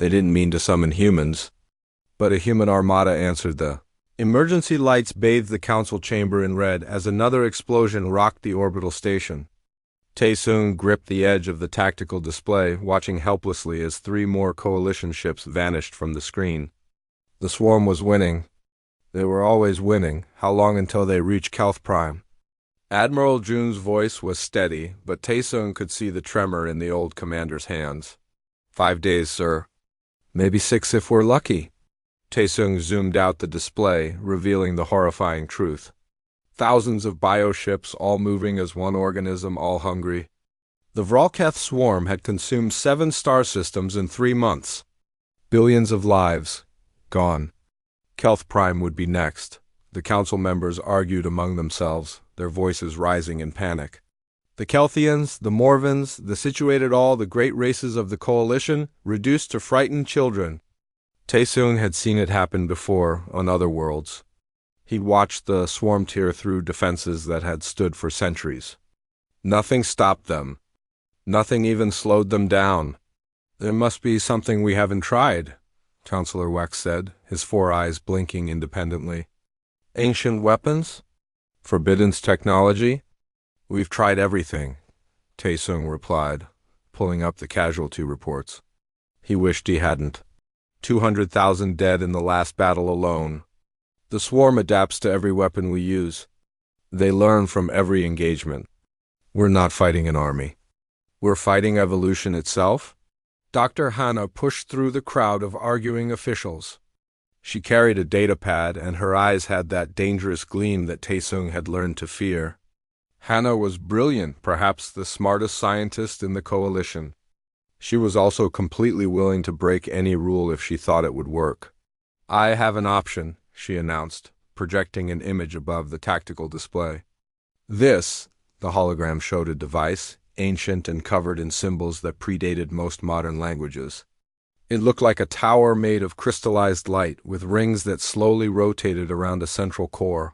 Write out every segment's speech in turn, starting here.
They didn't mean to summon humans, but a human armada answered the emergency lights bathed the council chamber in red as another explosion rocked the orbital station. Tae-sung gripped the edge of the tactical display, watching helplessly as 3 more coalition ships vanished from the screen. The swarm was winning. They were always winning. How long until they reached Kelth Prime? Admiral Jun's voice was steady, but Tae-sung could see the tremor in the old commander's hands. 5 days, sir. Maybe 6 if we're lucky. Tae-sung zoomed out the display, revealing the horrifying truth. Thousands of bioships, all moving as one organism, all hungry. The Vralketh swarm had consumed 7 star systems in 3 months. Billions of lives gone. Kelth Prime would be next. The council members argued among themselves, their voices rising in panic. The Kelthians, the Morvans, the situated all the great races of the coalition, reduced to frightened children. Tae-sung had seen it happen before on other worlds. He'd watched the swarm tear through defenses that had stood for centuries. Nothing stopped them. Nothing even slowed them down. There must be something we haven't tried, Counselor Wex said, his 4 eyes blinking independently. Ancient weapons? Forbidden technology? We've tried everything, Tae-sung replied, pulling up the casualty reports. He wished he hadn't. 200,000 dead in the last battle alone. The swarm adapts to every weapon we use. They learn from every engagement. We're not fighting an army. We're fighting evolution itself? Dr. Hannah pushed through the crowd of arguing officials. She carried a datapad, and her eyes had that dangerous gleam that Tae-sung had learned to fear. Hannah was brilliant, perhaps the smartest scientist in the coalition. She was also completely willing to break any rule if she thought it would work. I have an option, she announced, projecting an image above the tactical display. This, the hologram showed a device, ancient and covered in symbols that predated most modern languages. It looked like a tower made of crystallized light, with rings that slowly rotated around a central core.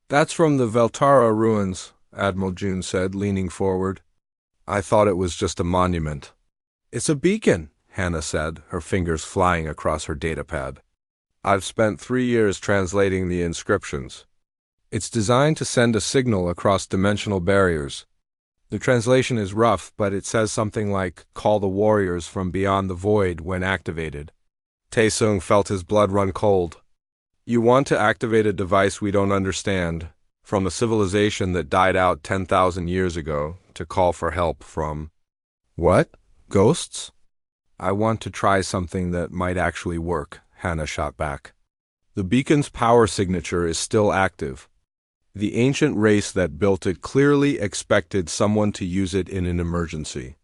That's from the Veltara ruins, Admiral Jun said, leaning forward. I thought it was just a monument. It's a beacon, Hannah said, her fingers flying across her datapad. I've spent 3 years translating the inscriptions. It's designed to send a signal across dimensional barriers. The translation is rough, but it says something like, "Call the warriors from beyond the void" when activated. Tae-sung felt his blood run cold. You want to activate a device we don't understand, from a civilization that died out 10,000 years ago, to call for help from... What? Ghosts? I want to try something that might actually work, Hannah shot back. The beacon's power signature is still active. The ancient race that built it clearly expected someone to use it in an emergency.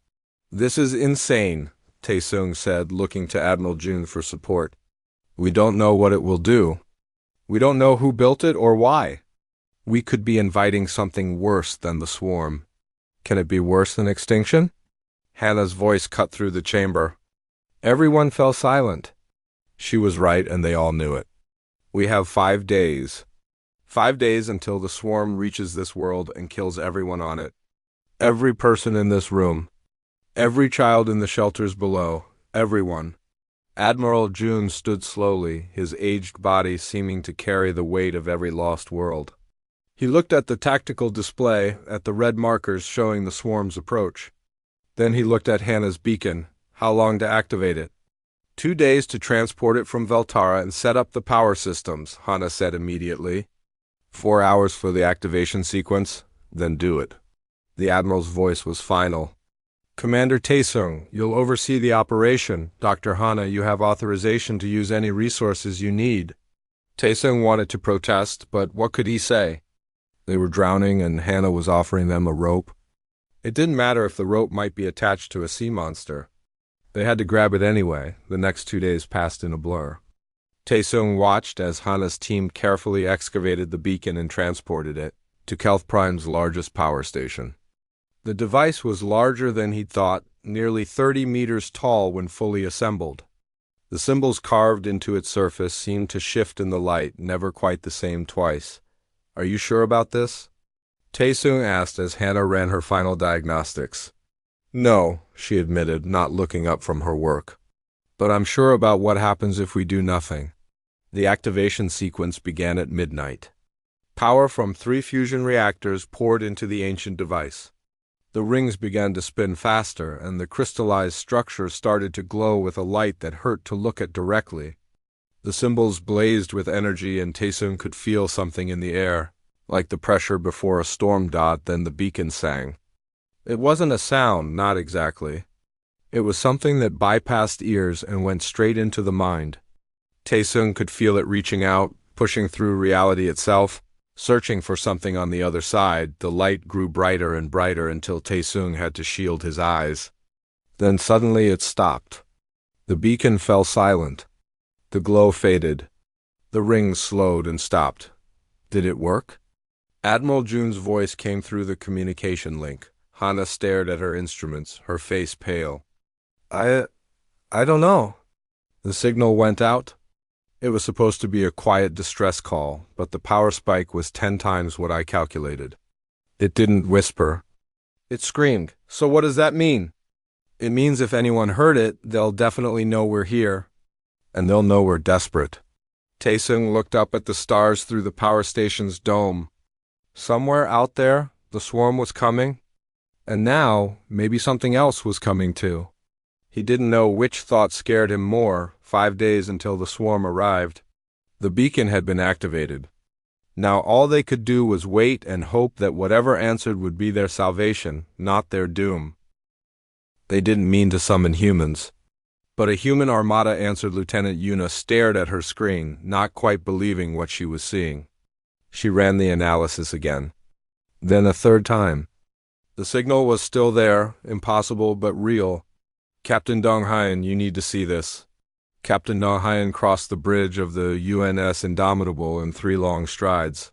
This is insane, Tae-sung said, looking to Admiral Jun for support. We don't know what it will do. We don't know who built it or why. We could be inviting something worse than the swarm. Can it be worse than extinction? Hannah's voice cut through the chamber. Everyone fell silent. She was right, and they all knew it. We have 5 days. 5 days until the swarm reaches this world and kills everyone on it. Every person in this room. Every child in the shelters below. Everyone. Admiral Jun stood slowly, his aged body seeming to carry the weight of every lost world. He looked at the tactical display, at the red markers showing the swarm's approach. Then he looked at Hannah's beacon. How long to activate it? 2 days to transport it from Veltara and set up the power systems, Hannah said immediately. 4 hours for the activation sequence, then do it. The Admiral's voice was final. Commander Tae-sung, you'll oversee the operation. Dr. Hannah, you have authorization to use any resources you need. Tae-sung wanted to protest, but what could he say? They were drowning and Hannah was offering them a rope. It didn't matter if the rope might be attached to a sea monster. They had to grab it anyway. The next 2 days passed in a blur. Tae-sung watched as Hannah's team carefully excavated the beacon and transported it to Kelth Prime's largest power station. The device was larger than he'd thought, nearly 30 meters tall when fully assembled. The symbols carved into its surface seemed to shift in the light, never quite the same twice. Are you sure about this? Tae-sung asked as Hannah ran her final diagnostics. No, she admitted, not looking up from her work. But I'm sure about what happens if we do nothing. The activation sequence began at midnight. Power from 3 fusion reactors poured into the ancient device. The rings began to spin faster, and the crystallized structure started to glow with a light that hurt to look at directly. The symbols blazed with energy, and Taesun could feel something in the air, like the pressure before a storm. Then the beacon sang. It wasn't a sound, not exactly. It was something that bypassed ears and went straight into the mind. Taesun could feel it reaching out, pushing through reality itself, searching for something on the other side. The light grew brighter and brighter until Taesun had to shield his eyes. Then suddenly it stopped. The beacon fell silent. The glow faded. The rings slowed and stopped. Did it work? Admiral June's voice came through the communication link. Hana stared at her instruments, her face pale. I don't know. The signal went out. It was supposed to be a quiet distress call, but the power spike was 10 times what I calculated. It didn't whisper. It screamed. So what does that mean? It means if anyone heard it, they'll definitely know we're here. And they'll know we're desperate. Taesung looked up at the stars through the power station's dome. Somewhere out there, the swarm was coming. And now, maybe something else was coming too. He didn't know which thought scared him more. 5 days until the swarm arrived. The beacon had been activated. Now all they could do was wait and hope that whatever answered would be their salvation, not their doom. They didn't mean to summon humans. But a human armada answered. Lieutenant Yuna stared at her screen, not quite believing what she was seeing. She ran the analysis again. Then a third time. The signal was still there, impossible but real. Captain Donghayan, you need to see this. Captain Donghayan crossed the bridge of the UNS Indomitable in 3 long strides.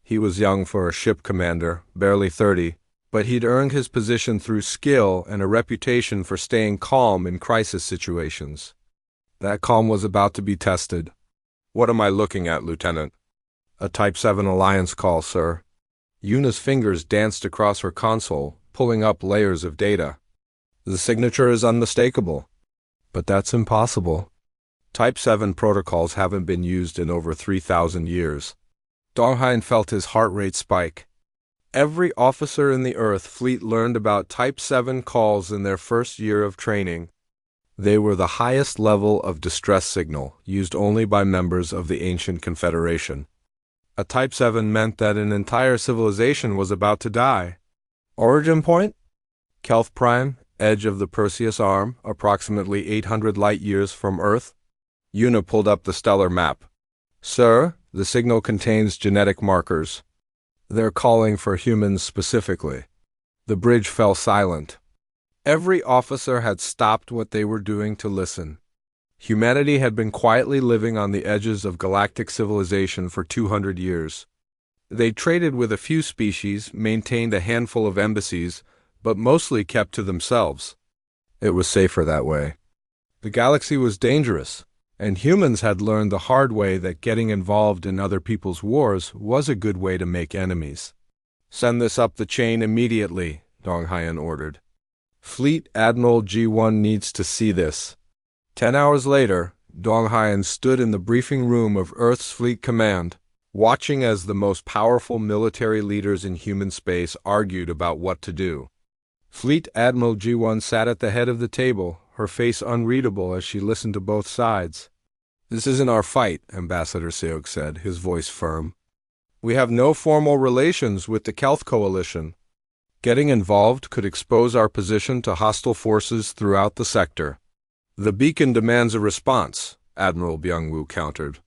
He was young for a ship commander, barely 30, but he'd earned his position through skill and a reputation for staying calm in crisis situations. That calm was about to be tested. What am I looking at, Lieutenant? A Type 7 Alliance call, sir. Yuna's fingers danced across her console, pulling up layers of data. The signature is unmistakable. But that's impossible. Type 7 protocols haven't been used in over 3,000 years. Donghain felt his heart rate spike. Every officer in the Earth fleet learned about Type 7 calls in their first year of training. They were the highest level of distress signal, used only by members of the ancient Confederation. A Type 7 meant that an entire civilization was about to die. Origin point? Kelth Prime, edge of the Perseus Arm, approximately 800 light-years from Earth. Yuna pulled up the stellar map. Sir, the signal contains genetic markers. They're calling for humans specifically. The bridge fell silent. Every officer had stopped what they were doing to listen. Humanity had been quietly living on the edges of galactic civilization for 200 years. They traded with a few species, maintained a handful of embassies, but mostly kept to themselves. It was safer that way. The galaxy was dangerous, and humans had learned the hard way that getting involved in other people's wars was a good way to make enemies. Send this up the chain immediately, Donghayan ordered. Fleet Admiral G1 needs to see this. 10 hours later, Donghayan stood in the briefing room of Earth's Fleet Command, watching as the most powerful military leaders in human space argued about what to do. Fleet Admiral G1 sat at the head of the table, her face unreadable as she listened to both sides. This isn't our fight, Ambassador Seok said, his voice firm. We have no formal relations with the Kelth Coalition. Getting involved could expose our position to hostile forces throughout the sector. The beacon demands a response, Admiral Byung-woo countered.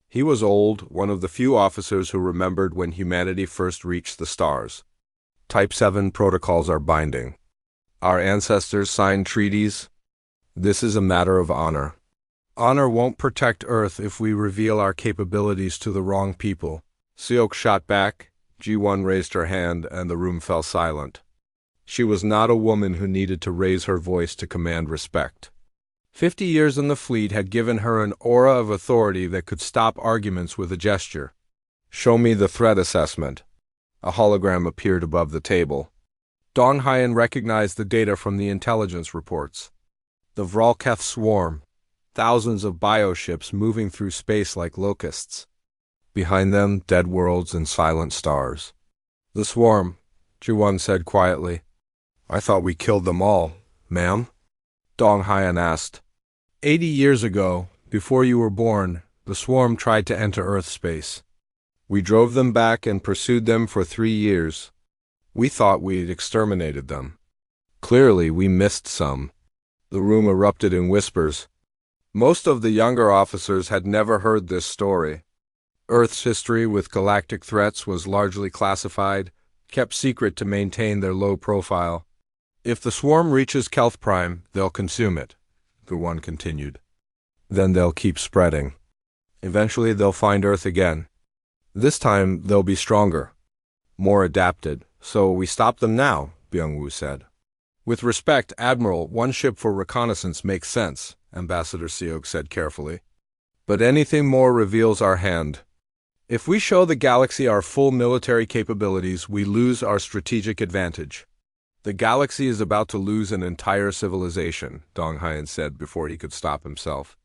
He was old, one of the few officers who remembered when humanity first reached the stars. Type 7 protocols are binding. Our ancestors signed treaties. This is a matter of honor. Honor won't protect Earth if we reveal our capabilities to the wrong people. Seok shot back. G1 raised her hand, and the room fell silent. She was not a woman who needed to raise her voice to command respect. 50 years in the fleet had given her an aura of authority that could stop arguments with a gesture. Show me the threat assessment. A hologram appeared above the table. Donghayan recognized the data from the intelligence reports. The Vralketh swarm. thousands of bioships moving through space like locusts. Behind them, dead worlds and silent stars. The swarm, Ji-won said quietly. I thought we killed them all, ma'am? Dong Hyan asked. 80 years ago, before you were born, the swarm tried to enter Earth space. We drove them back and pursued them for 3 years. We thought we'd exterminated them. Clearly, we missed some. The room erupted in whispers. Most of the younger officers had never heard this story. Earth's history with galactic threats was largely classified, kept secret to maintain their low profile. If the swarm reaches Kelth Prime, they'll consume it, the one continued. Then they'll keep spreading. Eventually they'll find Earth again. This time they'll be stronger, more adapted, so we stop them now, Byung-woo said. With respect, Admiral, one ship for reconnaissance makes sense, Ambassador Seok said carefully. But anything more reveals our hand. If we show the galaxy our full military capabilities, we lose our strategic advantage. The galaxy is about to lose an entire civilization, Dong Hyan said before he could stop himself.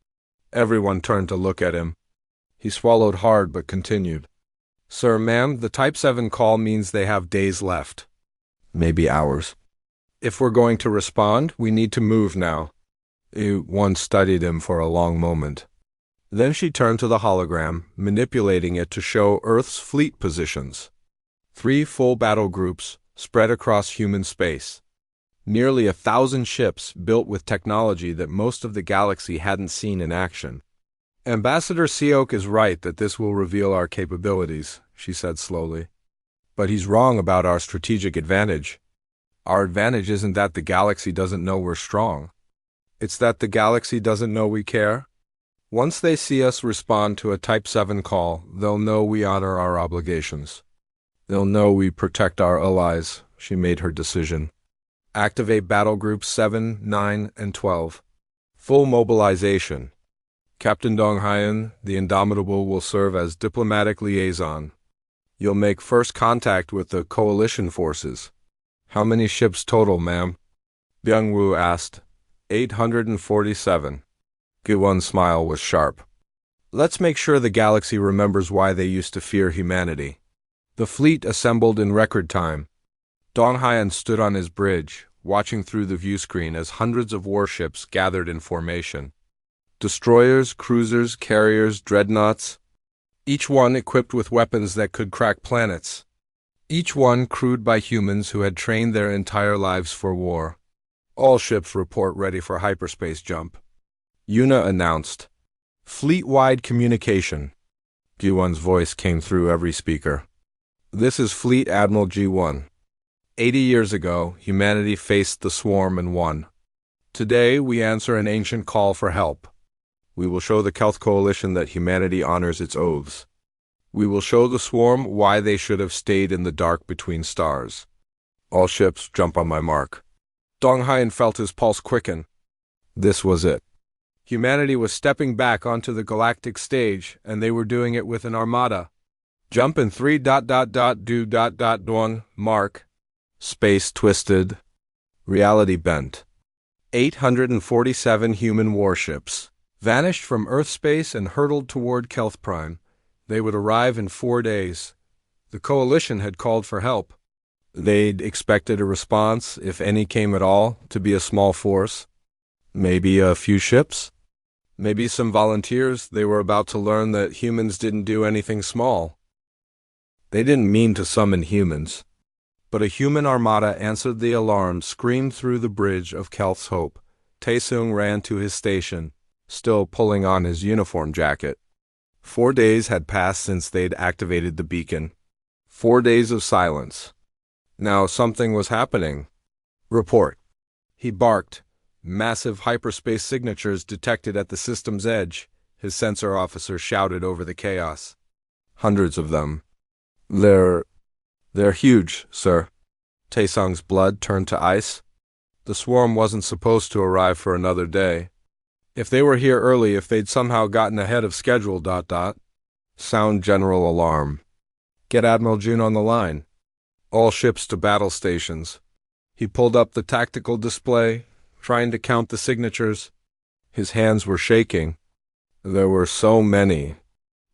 Everyone turned to look at him. He swallowed hard but continued. Sir, ma'am, the Type 7 call means they have days left. Maybe hours. If we're going to respond, we need to move now. One studied him for a long moment. Then she turned to the hologram, manipulating it to show Earth's fleet positions. 3 full battle groups spread across human space. Nearly 1,000 ships built with technology that most of the galaxy hadn't seen in action. Ambassador Seok is right that this will reveal our capabilities, she said slowly. But he's wrong about our strategic advantage. Our advantage isn't that the galaxy doesn't know we're strong. It's that the galaxy doesn't know we care. Once they see us respond to a Type 7 call, they'll know we honor our obligations. They'll know we protect our allies, she made her decision. Activate Battle Groups 7, 9, and 12. Full mobilization. Captain Dong Hyan, the Indomitable, will serve as diplomatic liaison. You'll make first contact with the coalition forces. How many ships total, ma'am? Byung-woo asked. 847. Gi-won's smile was sharp. Let's make sure the galaxy remembers why they used to fear humanity. The fleet assembled in record time. Dong Hyan stood on his bridge, watching through the viewscreen as hundreds of warships gathered in formation. Destroyers, cruisers, carriers, dreadnoughts, each one equipped with weapons that could crack planets. Each one crewed by humans who had trained their entire lives for war. All ships report ready for hyperspace jump. Yuna announced. Fleet-wide communication. Ji-won's voice came through every speaker. This is Fleet Admiral Ji-won. 80 years ago, humanity faced the swarm and won. Today, we answer an ancient call for help. We will show the Kelth Coalition that humanity honors its oaths. We will show the swarm why they should have stayed in the dark between stars. All ships jump on my mark. Dong Hyan felt his pulse quicken. This was it. Humanity was stepping back onto the galactic stage, and they were doing it with an armada. Jump in 3 do mark. Space twisted. Reality bent. 847 human warships vanished from Earth space and hurtled toward Kelth Prime. They would arrive in 4 days. The coalition had called for help. They'd expected a response, if any came at all, to be a small force. Maybe a few ships? Maybe some volunteers. They were about to learn that humans didn't do anything small. They didn't mean to summon humans. But a human armada answered the alarm, screamed through the bridge of Kelth's Hope. Tae-sung ran to his station, still pulling on his uniform jacket. 4 days had passed since they'd activated the beacon. 4 days of silence. Now something was happening. Report. He barked. Massive hyperspace signatures detected at the system's edge, his sensor officer shouted over the chaos. Hundreds of them. They're huge, sir. Tae-sung's blood turned to ice. The swarm wasn't supposed to arrive for another day. If they were here early, if they'd somehow gotten ahead of schedule, Sound general alarm. Get Admiral Jun on the line. All ships to battle stations. He pulled up the tactical display, trying to count the signatures. His hands were shaking. There were so many.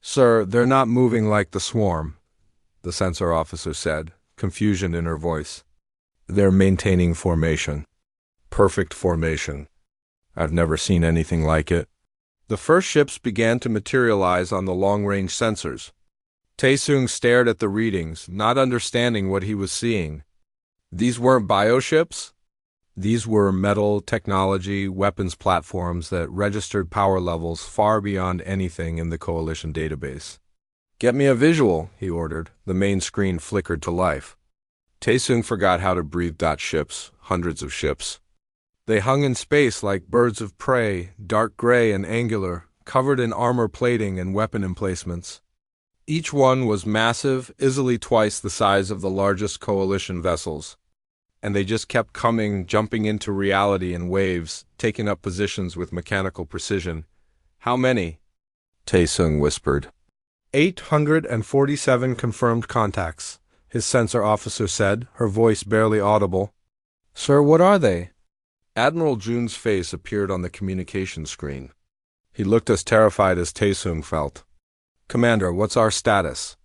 Sir, they're not moving like the swarm, the sensor officer said, confusion in her voice. They're maintaining formation. Perfect formation. I've never seen anything like it. The first ships began to materialize on the long-range sensors. Taesung stared at the readings, not understanding what he was seeing. These weren't bioships? These were metal technology weapons platforms that registered power levels far beyond anything in the Coalition database. Get me a visual, he ordered. The main screen flickered to life. Taesung forgot how to breathe. Ships, hundreds of ships. They hung in space like birds of prey, dark gray and angular, covered in armor plating and weapon emplacements. Each one was massive, easily twice the size of the largest Coalition vessels. And they just kept coming, jumping into reality in waves, taking up positions with mechanical precision. How many? Taesung whispered. 847 confirmed contacts, his sensor officer said, her voice barely audible. Sir, what are they? Admiral Jun's face appeared on the communication screen. He looked as terrified as Taesung felt. Commander, what's our status?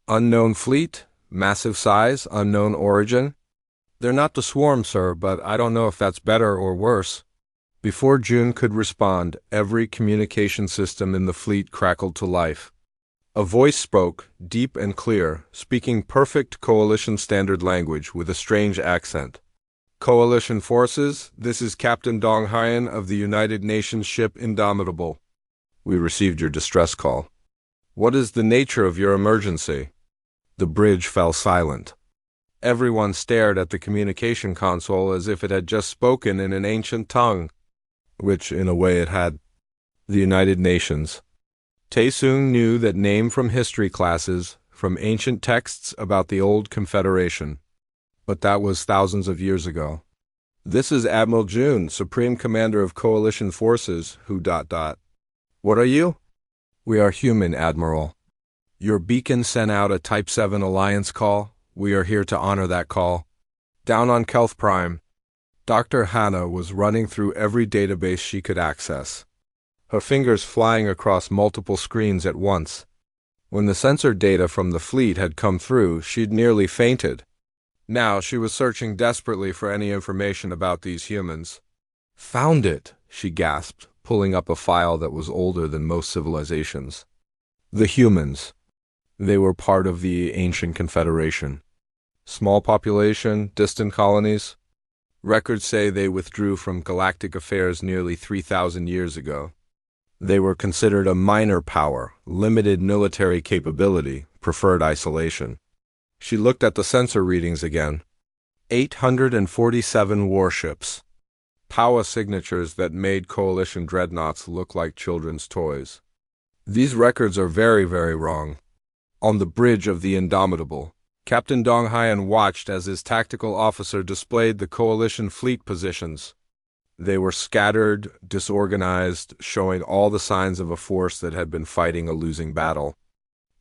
Unknown fleet? Massive size? Unknown origin? They're not the swarm, sir, but I don't know if that's better or worse. Before Jun could respond, every communication system in the fleet crackled to life. A voice spoke, deep and clear, speaking perfect Coalition standard language with a strange accent. Coalition forces, this is Captain Dong Hyen of the United Nations ship Indomitable. We received your distress call. What is the nature of your emergency? The bridge fell silent. Everyone stared at the communication console as if it had just spoken in an ancient tongue, which, in a way, it had. The United Nations. Taesung knew that name from history classes, from ancient texts about the old Confederation. But that was thousands of years ago. This is Admiral Jun, Supreme Commander of Coalition Forces, who... What are you? We are human, Admiral. Your beacon sent out a Type 7 Alliance call. We are here to honor that call. Down on Kelth Prime, Dr. Hannah was running through every database she could access, her fingers flying across multiple screens at once. When the sensor data from the fleet had come through, she'd nearly fainted. Now she was searching desperately for any information about these humans. Found it, she gasped, pulling up a file that was older than most civilizations. The humans. They were part of the ancient Confederation. Small population, distant colonies. Records say they withdrew from galactic affairs nearly 3,000 years ago. They were considered a minor power, limited military capability, preferred isolation. She looked at the sensor readings again. 847 warships. Power signatures that made Coalition dreadnoughts look like children's toys. These records are very, very wrong. On the bridge of the Indomitable, Captain Dong Hyen watched as his tactical officer displayed the Coalition fleet positions. They were scattered, disorganized, showing all the signs of a force that had been fighting a losing battle.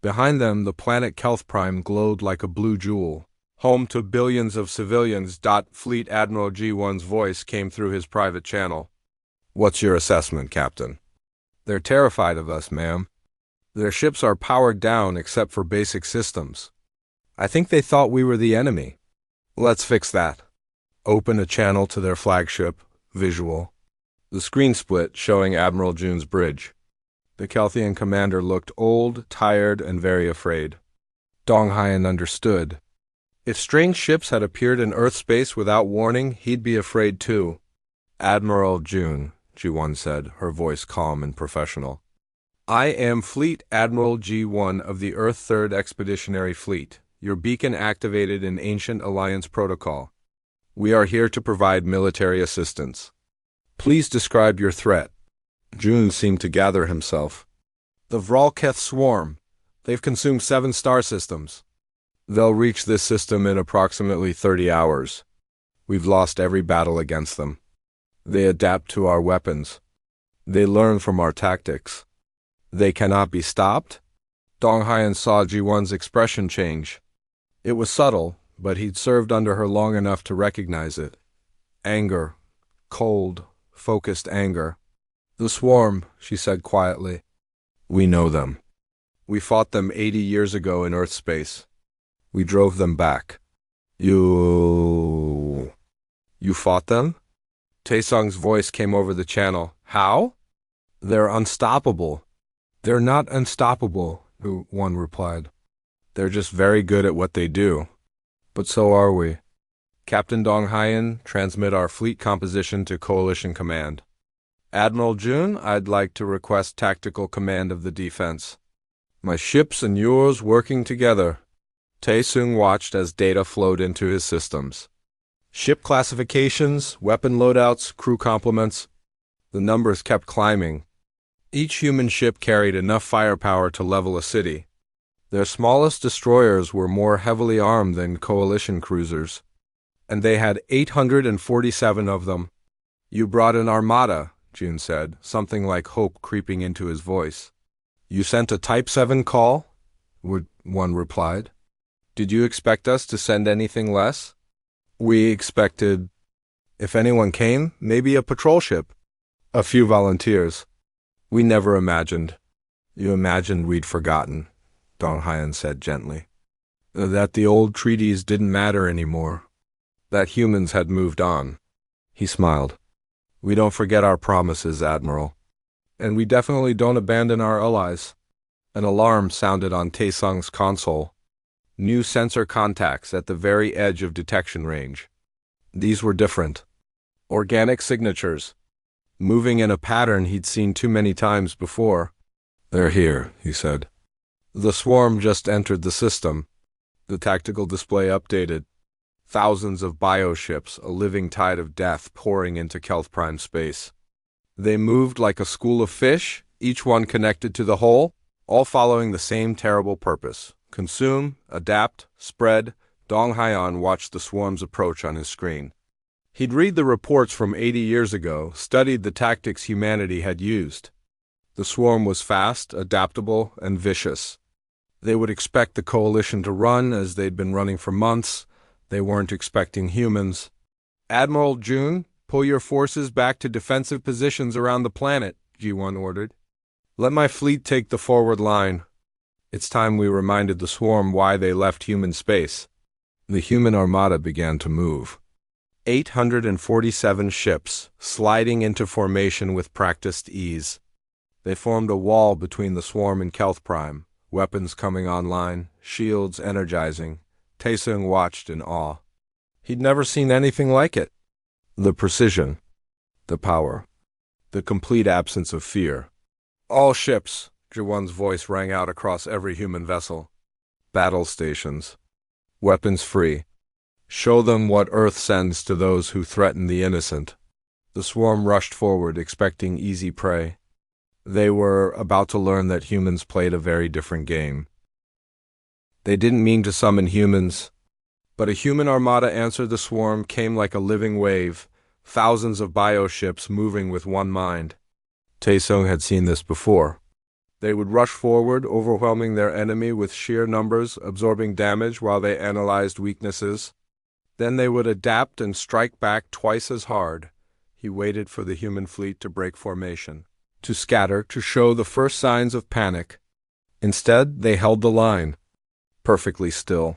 Behind them, the planet Kelth Prime glowed like a blue jewel, home to billions of civilians. Fleet Admiral G1's voice came through his private channel. What's your assessment, Captain? They're terrified of us, ma'am. Their ships are powered down except for basic systems. I think they thought we were the enemy. Let's fix that. Open a channel to their flagship, visual. The screen split, showing Admiral Jun's bridge. The Kelthian commander looked old, tired, and very afraid. Dong Hyen understood. If strange ships had appeared in Earth space without warning, he'd be afraid too. Admiral Jun, G1 said, her voice calm and professional. I am Fleet Admiral G1 of the Earth 3rd Expeditionary Fleet, your beacon activated in Ancient Alliance Protocol. We are here to provide military assistance. Please describe your threat. Jun seemed to gather himself. The Vralketh swarm. They've consumed 7 star systems. They'll reach this system in approximately 30 hours. We've lost every battle against them. They adapt to our weapons. They learn from our tactics. They cannot be stopped? Dong Hyen saw Ji-won's expression change. It was subtle, but he'd served under her long enough to recognize it. Anger. Cold, focused anger. The swarm, she said quietly. We know them. We fought them 80 years ago in Earth space. We drove them back. You fought them? Taesung's voice came over the channel. How? They're unstoppable. They're not unstoppable, one replied. They're just very good at what they do. But so are we. Captain Dong Hyen, transmit our fleet composition to Coalition Command. Admiral Jun, I'd like to request tactical command of the defense. My ships and yours working together. Taesung watched as data flowed into his systems. Ship classifications, weapon loadouts, crew complements. The numbers kept climbing. Each human ship carried enough firepower to level a city. Their smallest destroyers were more heavily armed than Coalition cruisers, and they had 847 of them. You brought an armada, June said, something like hope creeping into his voice. You sent a Type 7 call? One replied. Did you expect us to send anything less? We expected, if anyone came, maybe a patrol ship. A few volunteers. We never imagined. You imagined we'd forgotten, Dong Hyen said gently. That the old treaties didn't matter anymore. That humans had moved on. He smiled. We don't forget our promises, Admiral. And we definitely don't abandon our allies. An alarm sounded on Taesung's console. New sensor contacts at the very edge of detection range. These were different. Organic signatures. Moving in a pattern he'd seen too many times before. They're here, he said. The swarm just entered the system. The tactical display updated. Thousands of bioships, a living tide of death pouring into Kelth Prime space. They moved like a school of fish, each one connected to the whole, all following the same terrible purpose. Consume, adapt, spread. Dong Hyen watched the swarm's approach on his screen. He'd read the reports from 80 years ago, studied the tactics humanity had used. The swarm was fast, adaptable, and vicious. They would expect the coalition to run as they'd been running for months. They weren't expecting humans. Admiral Jun, pull your forces back to defensive positions around the planet, G1 ordered. Let my fleet take the forward line. It's time we reminded the swarm why they left human space. The human armada began to move. 847 ships, sliding into formation with practiced ease. They formed a wall between the swarm and Kelth Prime, weapons coming online, shields energizing. Taesung watched in awe. He'd never seen anything like it. The precision, the power, the complete absence of fear. All ships, Jawan's voice rang out across every human vessel. Battle stations. Weapons free. Show them what Earth sends to those who threaten the innocent. The swarm rushed forward, expecting easy prey. They were about to learn that humans played a very different game. They didn't mean to summon humans, but a human armada answered the swarm, came like a living wave, thousands of bioships moving with one mind. Taesung had seen this before. They would rush forward, overwhelming their enemy with sheer numbers, absorbing damage while they analyzed weaknesses. Then they would adapt and strike back twice as hard. He waited for the human fleet to break formation, to scatter, to show the first signs of panic. Instead, they held the line. Perfectly still.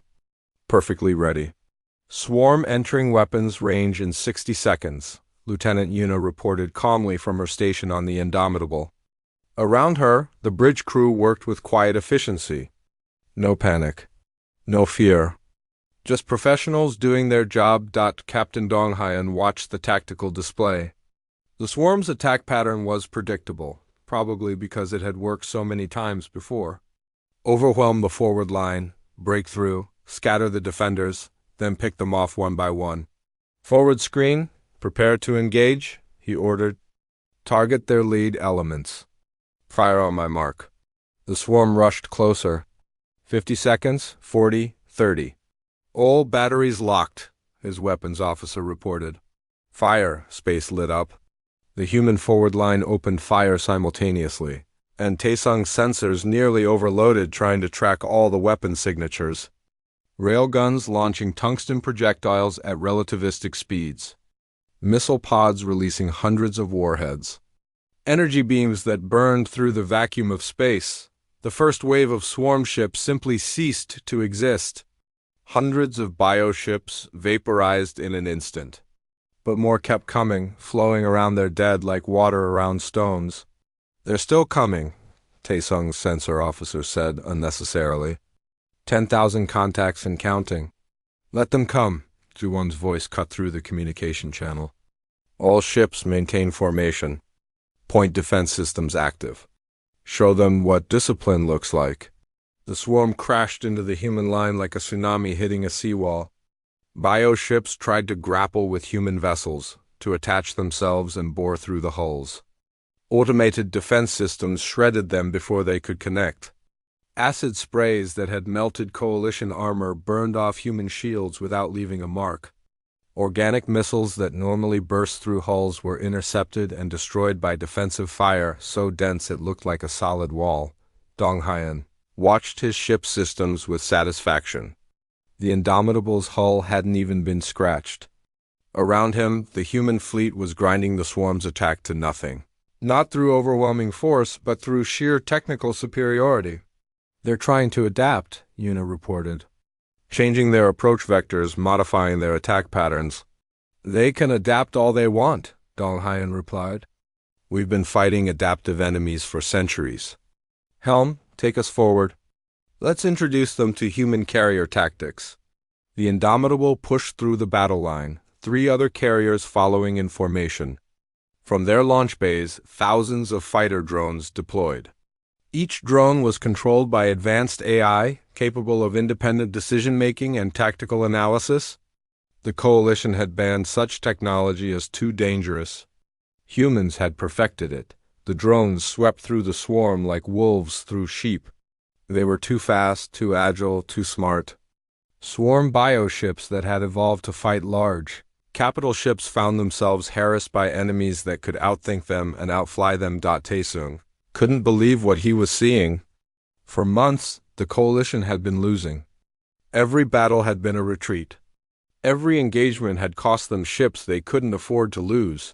Perfectly ready. Swarm entering weapons range in 60 seconds, Lieutenant Yuna reported calmly from her station on the Indomitable. Around her, the bridge crew worked with quiet efficiency. No panic. No fear. Just professionals doing their job. Captain Dong Hyen watched the tactical display. The swarm's attack pattern was predictable, probably because it had worked so many times before. Overwhelm the forward line, break through, scatter the defenders, then pick them off one by one. Forward screen, prepare to engage, he ordered. Target their lead elements. Fire on my mark. The swarm rushed closer. 50 seconds, 40, 30. All batteries locked, his weapons officer reported. Fire, space lit up. The human forward line opened fire simultaneously, and Taesung's sensors nearly overloaded trying to track all the weapon signatures. Railguns launching tungsten projectiles at relativistic speeds. Missile pods releasing hundreds of warheads. Energy beams that burned through the vacuum of space. The first wave of swarm ships simply ceased to exist. Hundreds of bioships vaporized in an instant. But more kept coming, flowing around their dead like water around stones. "They're still coming," Taesung's sensor officer said unnecessarily. 10,000 contacts and counting. "Let them come," Ju-won's voice cut through the communication channel. "All ships maintain formation. Point defense systems active. Show them what discipline looks like." The swarm crashed into the human line like a tsunami hitting a seawall. Bioships tried to grapple with human vessels, to attach themselves and bore through the hulls. Automated defense systems shredded them before they could connect. Acid sprays that had melted coalition armor burned off human shields without leaving a mark. Organic missiles that normally burst through hulls were intercepted and destroyed by defensive fire so dense it looked like a solid wall. Dong Hyan watched his ship's systems with satisfaction. The Indomitable's hull hadn't even been scratched. Around him, the human fleet was grinding the swarm's attack to nothing. Not through overwhelming force, but through sheer technical superiority. "They're trying to adapt," Yuna reported. "Changing their approach vectors, modifying their attack patterns." "They can adapt all they want," Dong Hyan replied. "We've been fighting adaptive enemies for centuries. Helm, take us forward. Let's introduce them to human carrier tactics." The Indomitable pushed through the battle line, 3 other carriers following in formation. From their launch bays, thousands of fighter drones deployed. Each drone was controlled by advanced AI, capable of independent decision-making and tactical analysis. The Coalition had banned such technology as too dangerous. Humans had perfected it. The drones swept through the swarm like wolves through sheep. They were too fast, too agile, too smart. Swarm bioships that had evolved to fight large. Capital ships found themselves harassed by enemies that could outthink them and outfly them. Taesung couldn't believe what he was seeing. For months, the Coalition had been losing. Every battle had been a retreat. Every engagement had cost them ships they couldn't afford to lose.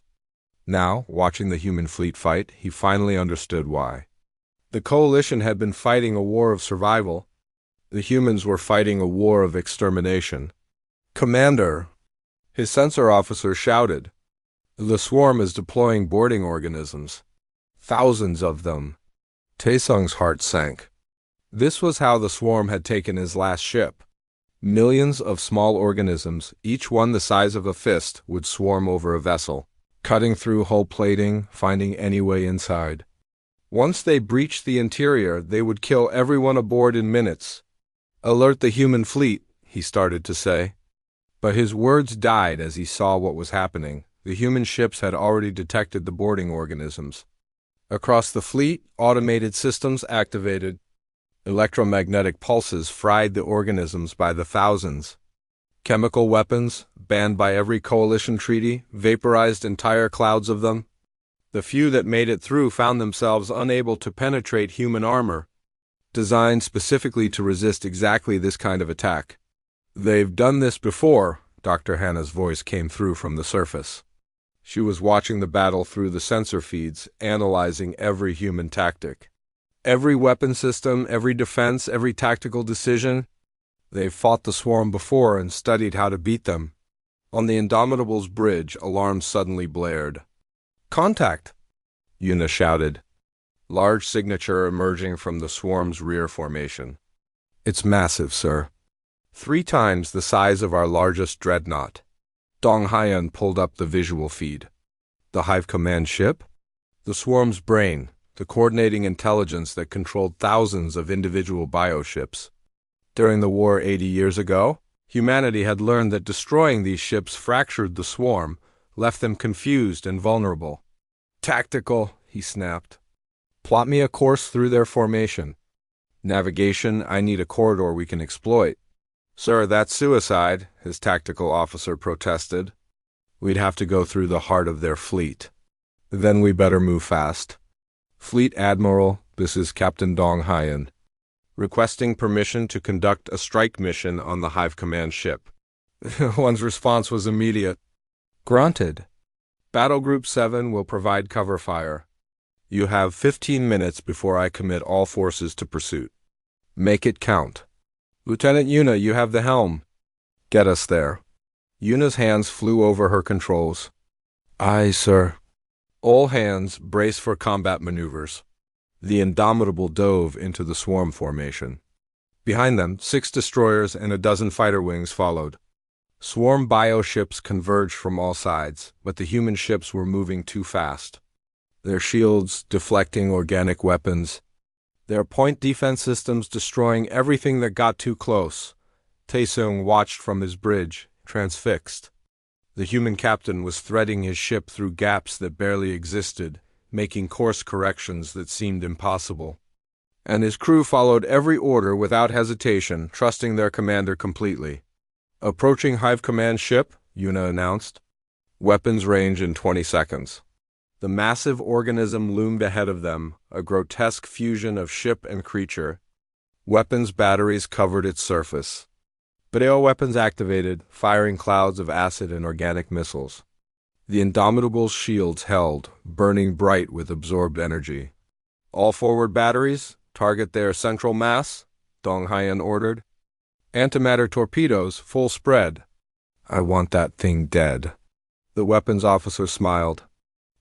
Now, watching the human fleet fight, he finally understood why. The Coalition had been fighting a war of survival. The humans were fighting a war of extermination. "Commander!" His sensor officer shouted. "The swarm is deploying boarding organisms. Thousands of them." Taesung's heart sank. This was how the swarm had taken his last ship. Millions of small organisms, each one the size of a fist, would swarm over a vessel, cutting through hull plating, finding any way inside. Once they breached the interior, they would kill everyone aboard in minutes. "Alert the human fleet," he started to say. But his words died as he saw what was happening. The human ships had already detected the boarding organisms. Across the fleet, automated systems activated. Electromagnetic pulses fried the organisms by the thousands. Chemical weapons, banned by every coalition treaty, vaporized entire clouds of them. The few that made it through found themselves unable to penetrate human armor, designed specifically to resist exactly this kind of attack. "They've done this before," Dr. Hannah's voice came through from the surface. She was watching the battle through the sensor feeds, analyzing every human tactic. Every weapon system, every defense, every tactical decision. They've fought the swarm before and studied how to beat them. On the Indomitable's bridge, alarms suddenly blared. "Contact!" Yuna shouted. Large signature emerging from the swarm's rear formation. "It's massive, sir. 3 times the size of our largest dreadnought." Dong Hyan pulled up the visual feed. The Hive Command ship? The swarm's brain, the coordinating intelligence that controlled thousands of individual bioships. During the war 80 years ago, humanity had learned that destroying these ships fractured the swarm, left them confused and vulnerable. "Tactical," he snapped. "Plot me a course through their formation." "Navigation, I need a corridor we can exploit." "Sir, that's suicide," his tactical officer protested. "We'd have to go through the heart of their fleet." "Then we better move fast." "Fleet Admiral, this is Captain Dong Hyan. Requesting permission to conduct a strike mission on the Hive Command ship." One's response was immediate. "Granted. Battle Group 7 will provide cover fire. You have 15 minutes before I commit all forces to pursuit. Make it count. Lieutenant Yuna, you have the helm. Get us there. Yuna's hands flew over her controls. Aye, sir. All hands brace for combat maneuvers. The Indomitable dove into the swarm formation. Behind them, 6 destroyers and a dozen fighter wings followed. Swarm bioships converged from all sides, but the human ships were moving too fast. Their shields deflecting organic weapons. Their point defense systems destroying everything that got too close. Taesung watched from his bridge, transfixed. The human captain was threading his ship through gaps that barely existed, making course corrections that seemed impossible. And his crew followed every order without hesitation, trusting their commander completely. Approaching Hive Command ship, Yuna announced. Weapons range in 20 seconds. The massive organism loomed ahead of them, a grotesque fusion of ship and creature. Weapons batteries covered its surface. Brio weapons activated, firing clouds of acid and organic missiles. The Indomitable's shields held, burning bright with absorbed energy. All forward batteries, target their central mass, Dong Haiyan ordered. Antimatter torpedoes, full spread. I want that thing dead. The weapons officer smiled.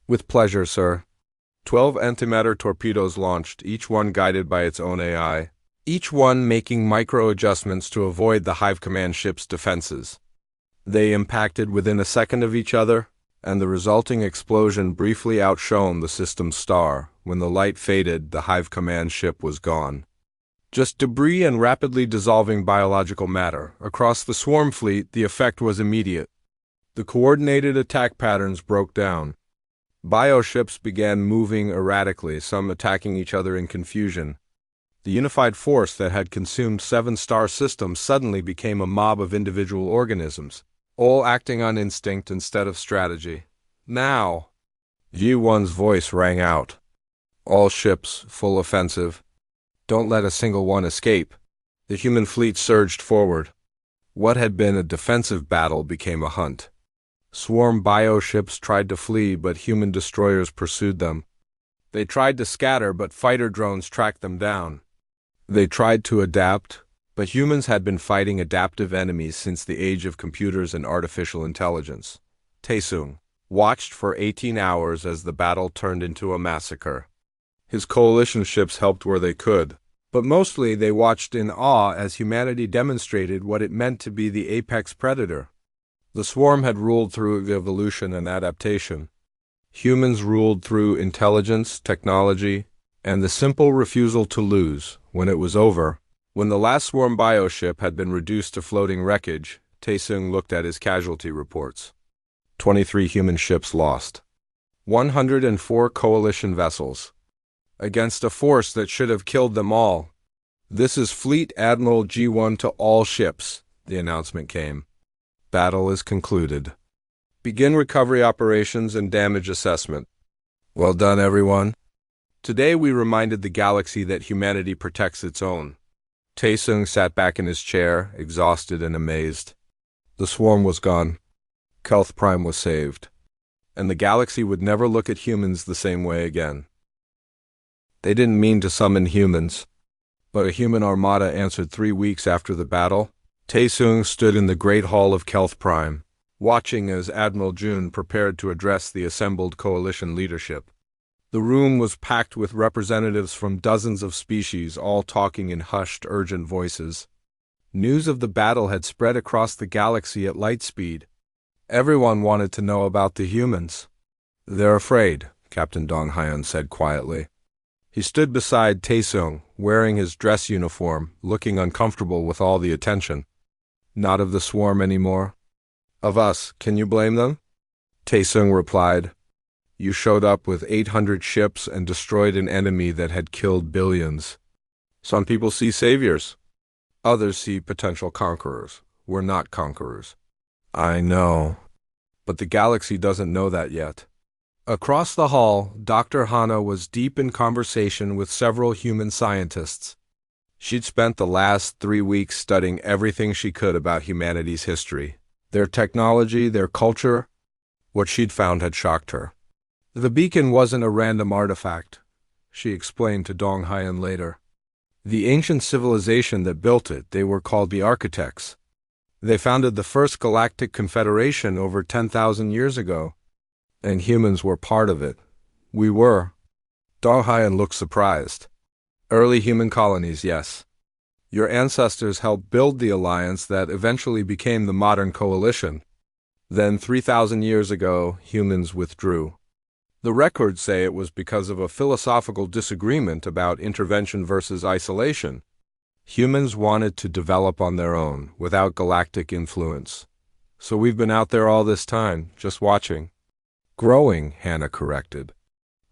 With pleasure, sir. 12 antimatter torpedoes launched, each one guided by its own AI, each one making micro-adjustments to avoid the Hive Command ship's defenses. They impacted within a second of each other, and the resulting explosion briefly outshone the system's star. When the light faded, the Hive Command ship was gone. Just debris and rapidly dissolving biological matter. Across the swarm fleet, the effect was immediate. The coordinated attack patterns broke down. Bioships began moving erratically, some attacking each other in confusion. The unified force that had consumed 7 star systems suddenly became a mob of individual organisms, all acting on instinct instead of strategy. Now! Yi-1's voice rang out. All ships, full offensive. Don't let a single one escape. The human fleet surged forward. What had been a defensive battle became a hunt. Swarm bioships tried to flee, but human destroyers pursued them. They tried to scatter, but fighter drones tracked them down. They tried to adapt, but humans had been fighting adaptive enemies since the age of computers and artificial intelligence. Taesung watched for 18 hours as the battle turned into a massacre. His coalition ships helped where they could, but mostly they watched in awe as humanity demonstrated what it meant to be the apex predator. The swarm had ruled through evolution and adaptation. Humans ruled through intelligence, technology, and the simple refusal to lose. When it was over, when the last swarm bioship had been reduced to floating wreckage, Taesung looked at his casualty reports. 23 human ships lost. 104 coalition vessels. Against a force that should have killed them all. This is Fleet Admiral G1 to all ships, the announcement came. Battle is concluded. Begin recovery operations and damage assessment. Well done, everyone. Today we reminded the galaxy that humanity protects its own. Taesung sat back in his chair, exhausted and amazed. The swarm was gone. Kelth Prime was saved. And the galaxy would never look at humans the same way again. They didn't mean to summon humans, but a human armada answered 3 weeks after the battle. Taesung stood in the Great Hall of Kelth Prime, watching as Admiral Jun prepared to address the assembled coalition leadership. The room was packed with representatives from dozens of species, all talking in hushed, urgent voices. News of the battle had spread across the galaxy at light speed. Everyone wanted to know about the humans. They're afraid, Captain Dong Haiyan said quietly. He stood beside Taesung, wearing his dress uniform, looking uncomfortable with all the attention. Not of the swarm anymore. Of us, can you blame them? Taesung replied. You showed up with 800 ships and destroyed an enemy that had killed billions. Some people see saviors. Others see potential conquerors. We're not conquerors. I know. But the galaxy doesn't know that yet. Across the hall, Dr. Hana was deep in conversation with several human scientists. She'd spent the last 3 weeks studying everything she could about humanity's history, their technology, their culture. What she'd found had shocked her. The beacon wasn't a random artifact, she explained to Dong Haiyan later. The ancient civilization that built it, they were called the Architects. They founded the first Galactic Confederation over 10,000 years ago, and humans were part of it. We were. Dong Haiyan looked surprised. Early human colonies, yes. Your ancestors helped build the alliance that eventually became the modern coalition. Then 3,000 years ago, humans withdrew. The records say it was because of a philosophical disagreement about intervention versus isolation. Humans wanted to develop on their own, without galactic influence. So we've been out there all this time, just watching. Growing, Hannah corrected.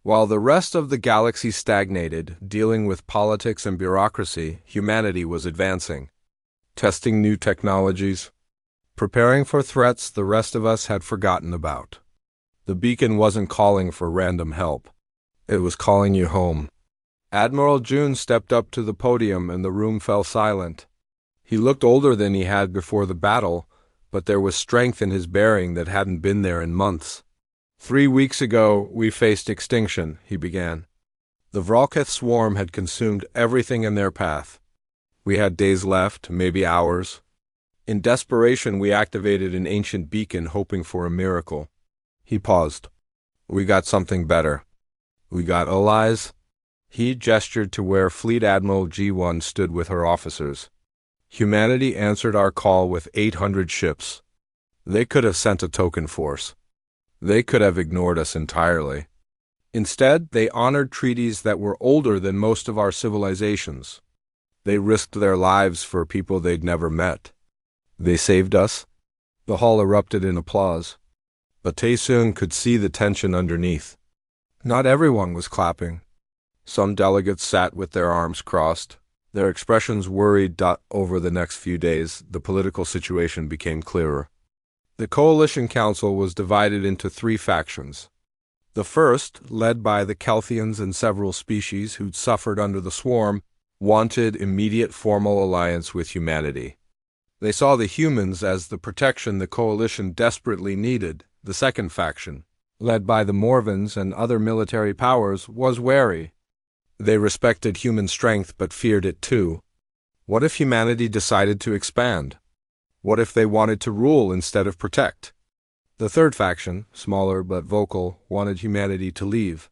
While the rest of the galaxy stagnated, dealing with politics and bureaucracy, humanity was advancing. Testing new technologies. Preparing for threats the rest of us had forgotten about. The beacon wasn't calling for random help. It was calling you home. Admiral June stepped up to the podium and the room fell silent. He looked older than he had before the battle, but there was strength in his bearing that hadn't been there in months. 3 weeks ago, we faced extinction, he began. The Vralketh swarm had consumed everything in their path. We had days left, maybe hours. In desperation, we activated an ancient beacon hoping for a miracle. He paused. We got something better. We got allies. He gestured to where Fleet Admiral G1 stood with her officers. Humanity answered our call with 800 ships. They could have sent a token force. They could have ignored us entirely. Instead, they honored treaties that were older than most of our civilizations. They risked their lives for people they'd never met. They saved us. The hall erupted in applause. But Tae-seung could see the tension underneath. Not everyone was clapping. Some delegates sat with their arms crossed, their expressions worried. Over the next few days, the political situation became clearer. The Coalition Council was divided into 3 factions. The first, led by the Kelthians and several species who'd suffered under the swarm, wanted immediate formal alliance with humanity. They saw the humans as the protection the Coalition desperately needed. The second faction, led by the Morvans and other military powers, was wary. They respected human strength but feared it too. What if humanity decided to expand? What if they wanted to rule instead of protect? The third faction, smaller but vocal, wanted humanity to leave.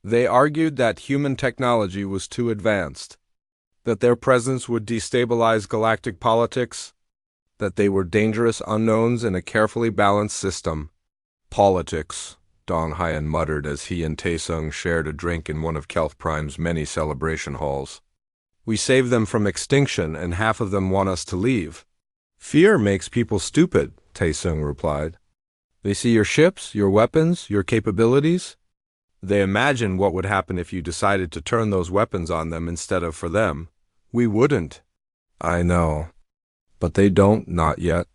They argued that human technology was too advanced, that their presence would destabilize galactic politics, that they were dangerous unknowns in a carefully balanced system. Politics, Dong Haiyan muttered as he and Tae-seung shared a drink in one of Kelth Prime's many celebration halls. We saved them from extinction and half of them want us to leave. Fear makes people stupid, Tae-seung replied. They see your ships, your weapons, your capabilities. They imagine what would happen if you decided to turn those weapons on them instead of for them. We wouldn't. I know. But they don't, not yet.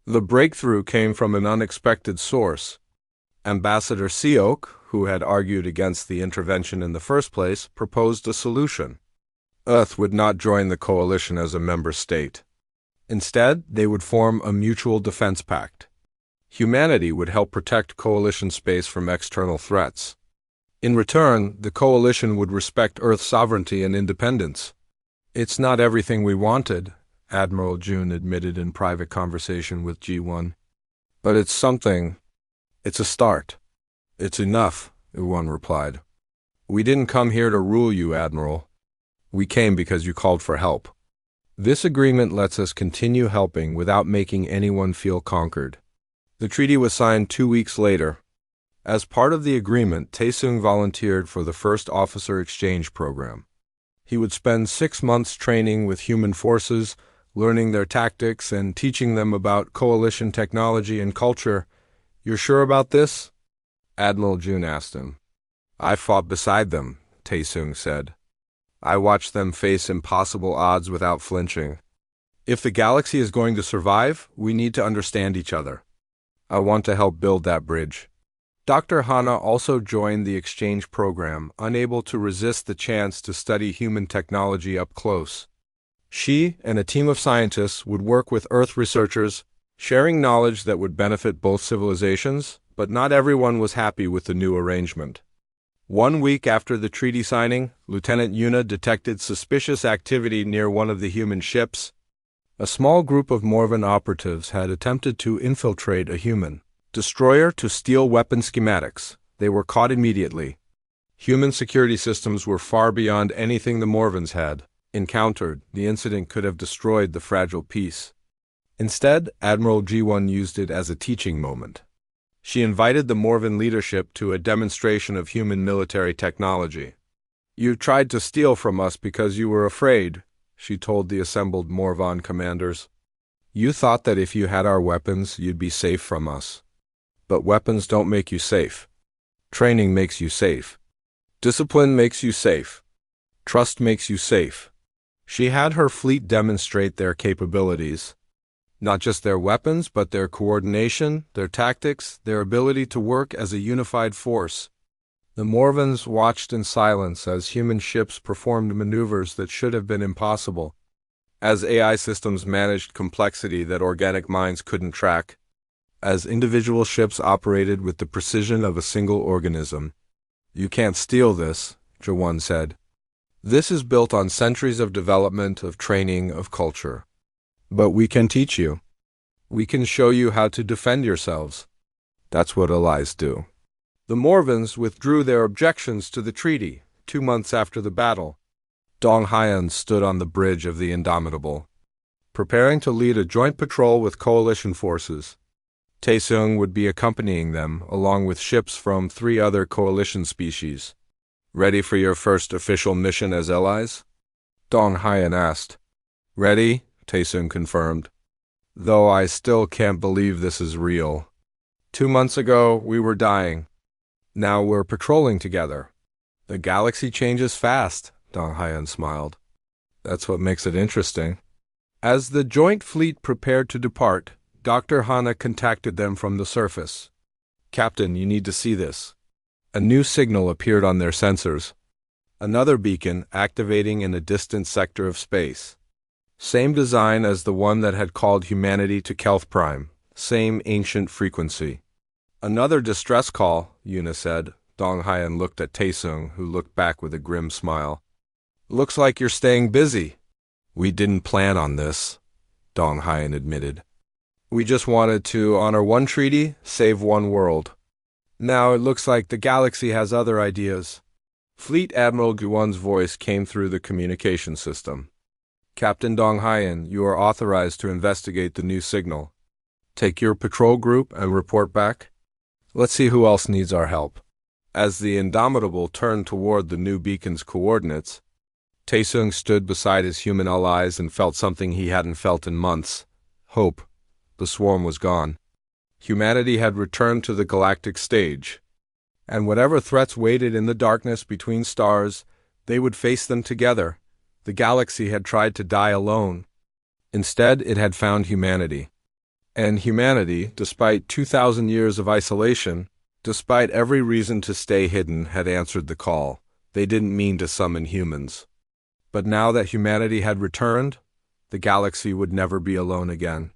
The breakthrough came from an unexpected source. Ambassador Seok, who had argued against the intervention in the first place, proposed a solution. Earth would not join the coalition as a member state. Instead, they would form a mutual defense pact. Humanity would help protect coalition space from external threats. In return, the coalition would respect Earth's sovereignty and independence. It's not everything we wanted, Admiral June admitted in private conversation with G1. But it's something. It's a start. It's enough, Uwon replied. We didn't come here to rule you, Admiral. We came because you called for help. This agreement lets us continue helping without making anyone feel conquered. The treaty was signed 2 weeks later. As part of the agreement, Tae-seung volunteered for the first officer exchange program. He would spend 6 months training with human forces, learning their tactics and teaching them about coalition technology and culture. You're sure about this? Admiral June asked him. I fought beside them, Tae-seung said. I watched them face impossible odds without flinching. If the galaxy is going to survive, we need to understand each other. I want to help build that bridge. Dr. Hana also joined the exchange program, unable to resist the chance to study human technology up close. She and a team of scientists would work with Earth researchers, sharing knowledge that would benefit both civilizations, But not everyone was happy with the new arrangement. 1 week after the treaty signing, Lieutenant Yuna detected suspicious activity near one of the human ships. A small group of Morvan operatives had attempted to infiltrate a human destroyer to steal weapon schematics. They were caught immediately. Human security systems were far beyond anything the Morvans had encountered. The incident could have destroyed the fragile peace. Instead, Admiral G1 used it as a teaching moment. She invited the Morvan leadership to a demonstration of human military technology. "You tried to steal from us because you were afraid," she told the assembled Morvan commanders. "You thought that if you had our weapons, you'd be safe from us. But weapons don't make you safe. Training makes you safe. Discipline makes you safe. Trust makes you safe." She had her fleet demonstrate their capabilities. Not just their weapons, but their coordination, their tactics, their ability to work as a unified force. The Morvans watched in silence as human ships performed maneuvers that should have been impossible, as AI systems managed complexity that organic minds couldn't track, as individual ships operated with the precision of a single organism. "You can't steal this," Jawan said. "This is built on centuries of development, of training, of culture. But we can teach you. We can show you how to defend yourselves." That's what allies do. The Morvans withdrew their objections to the treaty 2 months after the battle. Dong Haiyan stood on the bridge of the Indomitable, preparing to lead a joint patrol with coalition forces. Taesung would be accompanying them, along with ships from 3 other coalition species. "Ready for your first official mission as allies?" Dong Haiyan asked. "Ready," Taesung confirmed. "Though I still can't believe this is real. 2 months ago, we were dying. Now we're patrolling together. The galaxy changes fast," Dong Haiyan smiled. "That's what makes it interesting." As the joint fleet prepared to depart, Dr. Hana contacted them from the surface. "Captain, you need to see this." A new signal appeared on their sensors. Another beacon activating in a distant sector of space. Same design as the one that had called humanity to Kelth Prime. Same ancient frequency. "Another distress call," Yuna said. Dong Haiyan looked at Taesung, who looked back with a grim smile. "Looks like you're staying busy." "We didn't plan on this," Dong Haiyan admitted. "We just wanted to honor one treaty, save one world. Now it looks like the galaxy has other ideas." Fleet Admiral Guan's voice came through the communication system. "Captain Dong Haiyan, you are authorized to investigate the new signal. Take your patrol group and report back. Let's see who else needs our help." As the Indomitable turned toward the new beacon's coordinates, Taesung stood beside his human allies and felt something he hadn't felt in months. Hope. The swarm was gone. Humanity had returned to the galactic stage. And whatever threats waited in the darkness between stars, they would face them together. The galaxy had tried to die alone. Instead, it had found humanity. And humanity, despite 2,000 years of isolation, despite every reason to stay hidden, had answered the call. They didn't mean to summon humans. But now that humanity had returned, the galaxy would never be alone again.